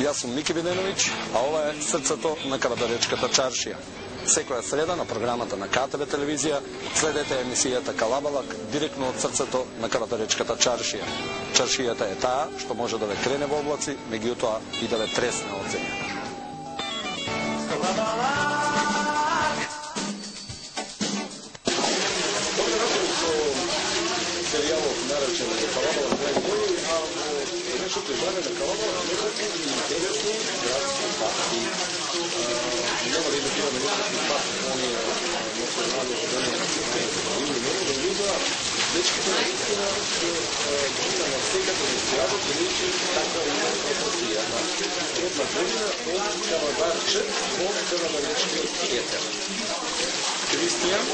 Јас сум Мики Виденовиќ, а ова е Срцето на Кавадаречката чаршија. Секоја среда на програмата на КТВ телевизија следете емисијата Калабалак директно од Срцето на Кавадаречката чаршија. Чаршијата е таа што може да ве крене во облаци, меѓутоа и да ве тресне од земја. Серијалот наречен Калабалак нешто излага на Калабалак некои интересни градски факти. Нема да имаме некои факти, они национални дечките на истина на секата ни сјадот да личи таква една професија. Една година од Кавадарче во Кавадаречкиот театар. Кристијан,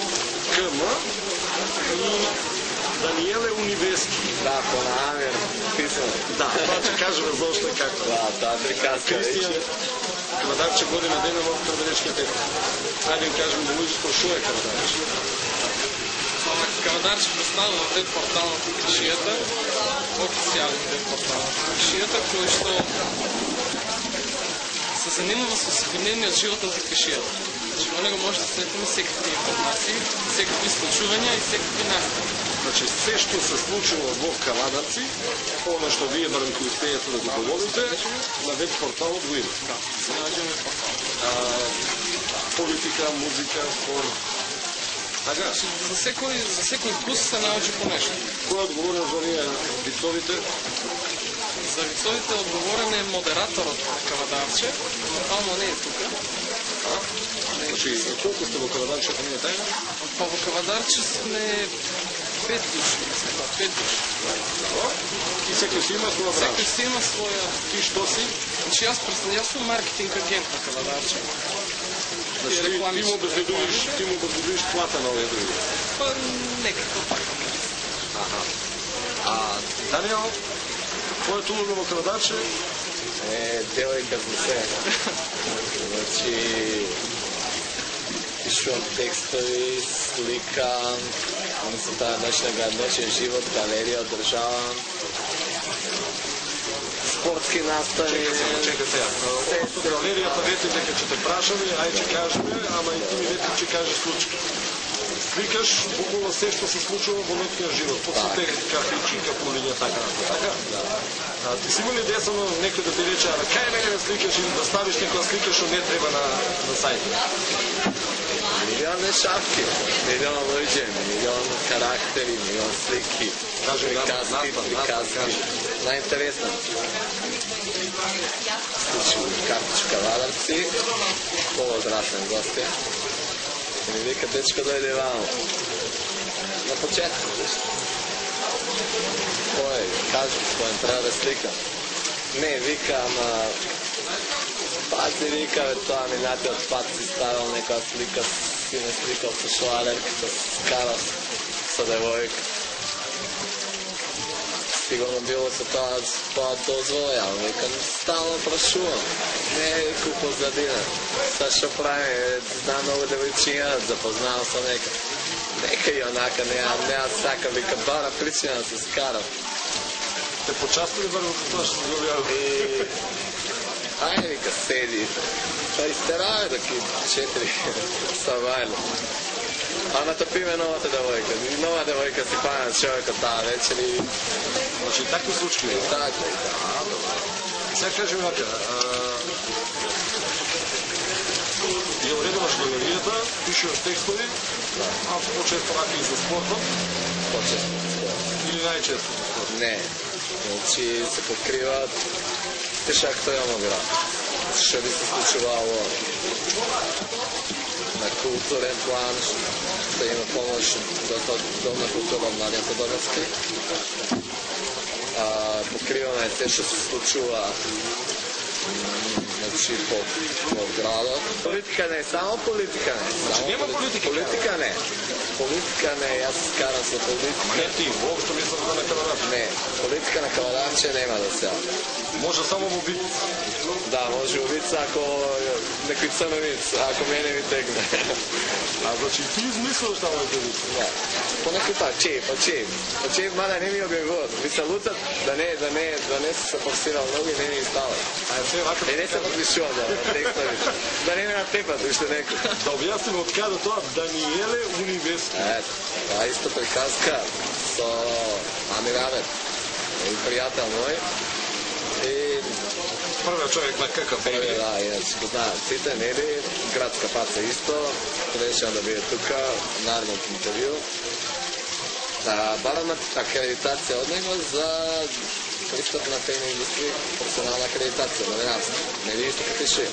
КМ и Даниеле Унивески. Да, по намер писано. Да, тоа ќе кажеме зошто и како. Да, таа приказка Кристијан, Кавадарче година дена во Кавадаречкиот театар. Ајде им кажем да луѓе што е Кавадарче. Кавадарче представува веб портал на Кишијата, официјален веб портал на Кишијата, кој што се занимава со секојдневниот живот на Кишијата. Значи, во него може да следиме секакви информации, секакви случувања и секакви настави. Значи, се што се случува во Кавадарци, оно што вие барем кои успеете да го доводите, на веб порталот го има. Да, се наоѓаме на портал. Политика, музика, спорт. Така? За секој вкус се наоѓа по нешто. Кој е одговорен за оние вицовите? За вицовите одговорен е модераторот на Кавадарче, нормално не е тука. Значи, колку сте во Кавадарче, ако не е тајна? Па во Кавадарче сме 5 души, мислам, 5 души. И секој си има своја бранша. Секој си има своја... Ти што си? Значи, јас сум маркетинг агент на Кавадарче. Значи, ти му обезбедуваш плата на овие други. Па, некако така. Аха. А, Даниел, твојот улога во Кавадарче? Девојка за се. Значи, пишувам текстови, сликам, со таа ночен живот, галерија одржавам, спортски настави. Чекай сега. Галеријата вети дека ќе те прашаме, ај ќе кажеме, ама и ти ми вети ќе кажеш случај. Сликаш буквално се што се случува во ноќниот живот, под со кафичи, капулиња, така. Ти си имали десано некој да ти рече, абе, кај мене да сликаш или да ставиш некоја слика што не треба на сајтот? Милион шапки, милион луѓе, милион карактери, милион слики, приказки. Најинтересно. Случи картичка Кавадарци, полуодрасен гостја. И ми вика, дечко, дојде вамо. На почетку, кој, кажи, кој треба да слика. Не, вика, ама... Пази, вика, тоа минатиот пат си ставил некоја слика, си не сликал со шладерката, скарал со девојка. Сигурно било со тоа дозвола, ја викам, стално прашувам. Не е купо задина. Са што прави, знам многу девојчиња, запознавам со нека. Нека и онака, неа сака, вика, бара причина да се скарам. Те почастили врво тоа што се објавил? Ајде, вика, седи. Па истераве доки 4 савајло. Ама те пиме новата девојка. Нова девојка си пајна човекот таа вечер и... Значи, такви случаи? Така, Сега кажем вака, ја уредуваш галеријата, пишуваш текстови, а почесто вака и за спортот? Почесто. Или најчесто за спортот? Не. Значи се покриваат теше актуелно град. Што би се случувало на културен план, да има помош до Дом на култура од Младијата Донецки. Покриваме се што се случува значи по градот. Политика не е само политика не. Значи нема политика? Политика не. Политика не, јас карам со политика. Не ти, воопшто мислам да на Кавадарче. Не, политика на Кавадарче нема да се. Може само во вид. Да, може во вид ако некој црвениц, ако мене ми тегне. А значи ти измислиш тamo да вид. Да. Понекој па чеј, мада не ми објавуват. Мисля луцат да не се форсирал многу и не ми става. А се вака. Не се подпишувам да текстови. Да не ме натепат уште некој. Да објасниме од каде тоа Даниеле Унивески. Тоа исто приказка со Амир Амет, и пријател мој. И првиот човек на ККБ. Да, иначе го знаат сите, нели, градска паца исто, решава да биде тука, наредно интервју. Да барам акредитација од него за пристап на тейна индустрија, професионална акредитација, новинарство. Нели исто како ше.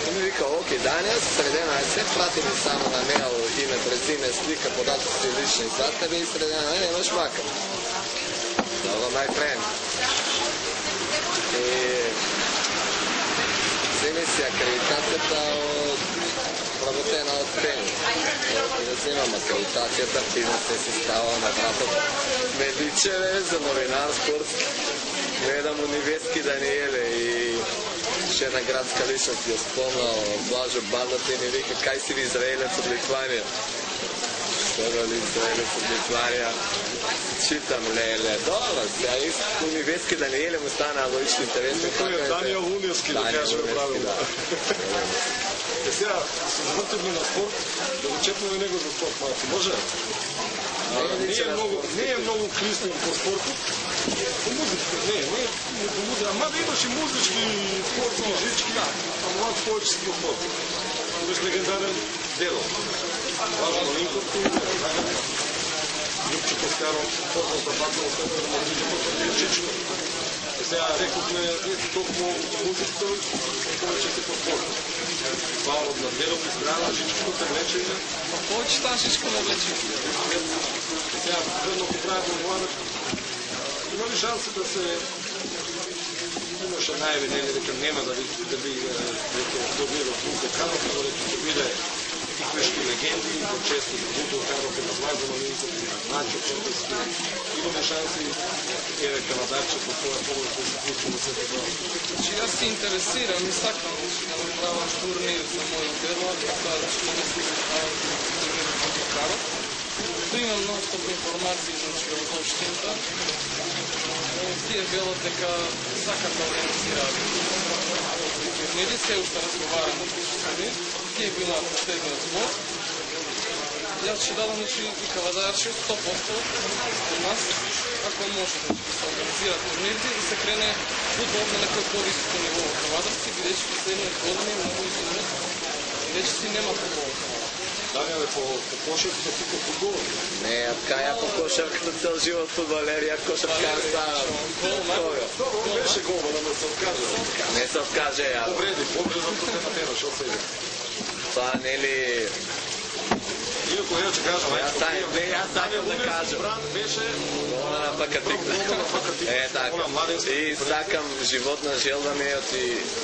И ми вика, окей, данес, средена е се, прати ми само на мейл, име, презиме, слика, податоци, лични сатаби и средена е, немаш мака. Добро, my friend. И вземи си акредитацијата од работена од Пени. И да вземам акредитацијата, бизнес се става на вратот медичеве за новинар спортски. Гледам Унивески Даниеле и ще една градска личност ја спомнал Блажо Бандата и ни вика кај си ви израелец од Литванија. Што ли израелец од Литванија? Читам, леле, добро, сега и Унивески Даниеле му стана логично интересно. Тој е Даниел Унивески, да кажеме правилно. Е сега, се завртивме на спорт, да го чепнеме него за спорт, малко, може? Не е многу криснен по спортот, по музичка, не по музика, ама да имаш и музички, спортски, жички, а малко повече си по спорт. Имаш легендарен Дело, важно Линкорти, Любче Коскаров, спортно западно, Чичко. Сега рекохме, не си толкова музиката, повече си по спорт. Това од Дело изграна, Чичко те влече. Повече там всичко ме влече. Сега, предно ако правим младък, има ли шанси да се... Имаше најаве, дека нема да би добие во Бунко Каров, но дека ќе биде тиквешки легенди, по често да Бунко Каров на Влажо Малинков, на Начо Чорбески. Имаме шанси, еве Кавадарче, по своја помощ да се случи на света това. Значи, јас се интересирам и сакам да направам турнир за мојот дело, така да ќе не се заставам турнир за Бунко Каров. Tu imam non-stop информации значи од општината. Тие велат дека сакат да организираат турнири, се уште разговарам со нив. Тие го имаат последниот збор. Јас ќе дадам и Кавадарче 100% од нас, ако може да се организираат турнири и се крене фудбал на некој повисоко ниво во Кавадарци, бидејќи последниот години многу изумет, вече си нема фудбал. Даниеле, по кошарката си по футбол? Не, ја по кошарката цел живот фудбалер, ја кошаркар ставам. Добро, беше гол, да не се откаже. Не се откаже, ја. Повреди, повредното те натера, шо сега? Тоа нели... Иако ја ќе кажам, Јас сакам да кажам. Беше... Она пак тикна. Е, така. И сакам животна желба ми е,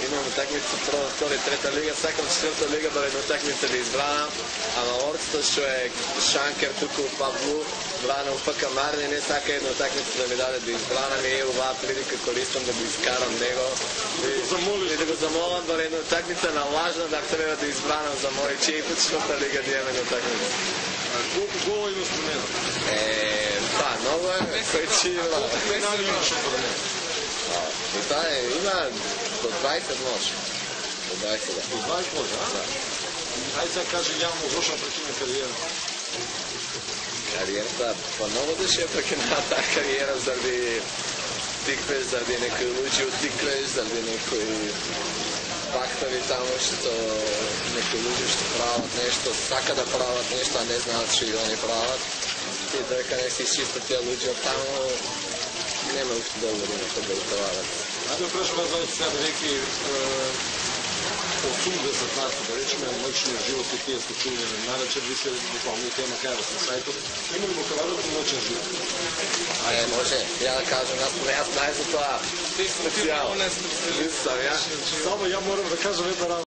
имам утакмица прва, втора и трета лига, сакам четврта лига да една утакмица да избранам, ама орцата што е Шанкер туку у Павлу, брана у ФК Марни, не сака една утакмица да ми даде да избранам и оваа прилика користам да го искарам него. И да го замолам да една утакмица на лажна да треба да избранам за мој чеј пат четврта лига да имаме утакмица. Колку гола имаш до него? Па, много е, кој чи има. Нали имаш од него? И тоа е, има до 20 може. До 20, да. До 20 може, а? Да. Ајде сега кажи јавно зошто прекина кариера. Кариерата, па много да ще прекина таа кариера заради тиквеш, заради некои луѓе од тиквеш, заради некои фактори тамо што некои луѓе што прават нешто, сака да прават нешто, а не знаат што и они прават. И дека не се изчистат тие луѓе од тамо, нема уште долго да имат да утоварат. Ајде да кажем, сега реки 80 нас, да речеме, мојчниот живот и тие случувања, нарече би се буквално и тема кај на сајтот. Има ли го Кавадарци мојчен живот? Може, ја да кажам, јас знај за тоа. Ти специјално не специјалист. Само ја морам да кажам една